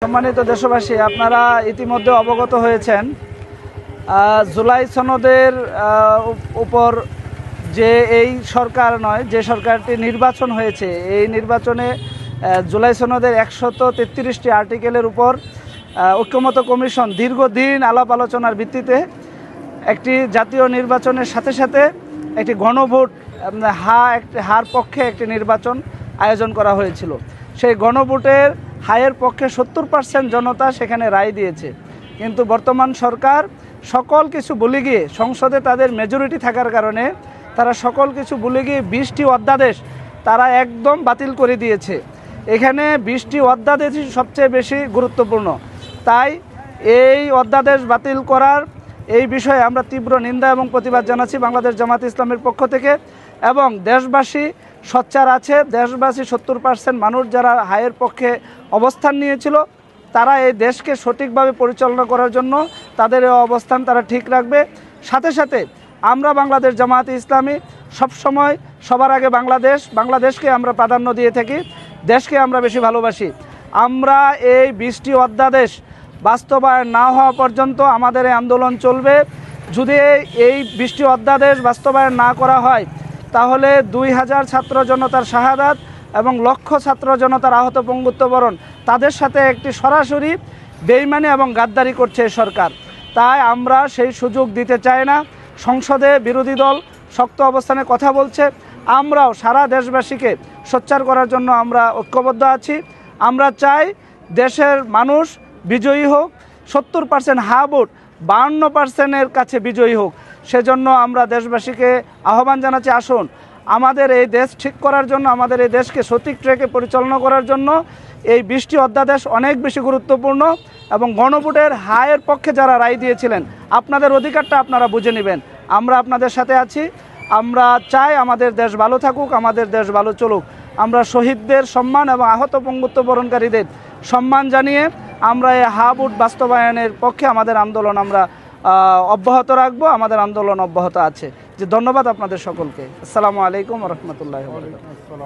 সম্মানিত দেশবাসী, আপনারা ইতিমধ্যে অবগত হয়েছেন জুলাই সনদের উপর যে এই সরকার নয়, যে সরকারটি নির্বাচন হয়েছে, এই নির্বাচনে জুলাই সনদের 133টি আর্টিকেলের উপর ঐক্যমত কমিশন দীর্ঘদিন আলাপ আলোচনার ভিত্তিতে একটি জাতীয় নির্বাচনের সাথে সাথে একটি গণভোট হার পক্ষে একটি নির্বাচন আয়োজন করা হয়েছিল। সেই গণভোটের হায়ের পক্ষে 70% জনতা সেখানে রায় দিয়েছে। কিন্তু বর্তমান সরকার সকল কিছু ভুলে গিয়ে, সংসদে তাদের মেজরিটি থাকার কারণে তারা সকল কিছু ভুলে গিয়ে 20টি অধ্যাদেশ তারা একদম বাতিল করে দিয়েছে। এখানে 20টি অধ্যাদেশই সবচেয়ে বেশি গুরুত্বপূর্ণ। তাই এই অধ্যাদেশ বাতিল করার এই বিষয়ে আমরা তীব্র নিন্দা এবং প্রতিবাদ জানাচ্ছি বাংলাদেশ জামাত ইসলামের পক্ষ থেকে। এবং দেশবাসী সোচ্চার আছে, দেশবাসী 70% মানুষ যারা হায়ের পক্ষে অবস্থান নিয়েছিল, তারা এই দেশকে সঠিকভাবে পরিচালনা করার জন্য তাদের এই অবস্থান তারা ঠিক রাখবে। সাথে সাথে আমরা বাংলাদেশ জামাত ইসলামী সবসময় সবার আগে বাংলাদেশকে আমরা প্রাধান্য দিয়ে থাকি, দেশকে আমরা বেশি ভালোবাসি। আমরা এই 20টি অধ্যাদেশ বাস্তবায়ন না হওয়া পর্যন্ত আমাদের এই আন্দোলন চলবে। যদি এই 20টি অধ্যাদেশ বাস্তবায়ন না করা হয়, তাহলে 2000 ছাত্র জনতার শাহাদাত এবং লক্ষ ছাত্র জনতার আহত পঙ্গুত্ববরণ, তাদের সাথে একটি সরাসরি বেইমানি এবং গাদ্দারি করছে সরকার। তাই আমরা সেই সুযোগ দিতে চাই না। সংসদে বিরোধী দল শক্ত অবস্থানে কথা বলছে, আমরাও সারা দেশবাসীকে সোচ্চার করার জন্য আমরা ঐক্যবদ্ধ আছি। আমরা চাই দেশের মানুষ বিজয়ী হোক, 70% হা ভোট 52%-এর কাছে বিজয়ী হোক। সেজন্য আমরা দেশবাসীকে আহ্বান জানাচ্ছি, আসুন আমাদের এই দেশ ঠিক করার জন্য, আমাদের এই দেশকে সঠিক ট্র্যাকে পরিচালনা করার জন্য এই 20টি অধ্যাদেশ অনেক বেশি গুরুত্বপূর্ণ। এবং গণভোটের হায়ের পক্ষে যারা রায় দিয়েছিলেন, আপনাদের অধিকারটা আপনারা বুঝে নেবেন। আমরা আপনাদের সাথে আছি। আমরা চাই আমাদের দেশ ভালো থাকুক, আমাদের দেশ ভালো চলুক। আমরা শহীদদের সম্মান এবং আহত পঙ্গুত্ববরণকারীদের সম্মান জানিয়ে আমরা এই হা ভোট বাস্তবায়নের পক্ষে আমাদের আন্দোলন আমরা অব্যাহত রাখবো। আমাদের আন্দোলন অব্যাহত আছে। যে ধন্যবাদ আপনাদের সকলকে। আসসালামু আলাইকুম ওয়া রাহমাতুল্লাহি ওয়া বারাকাতুহু।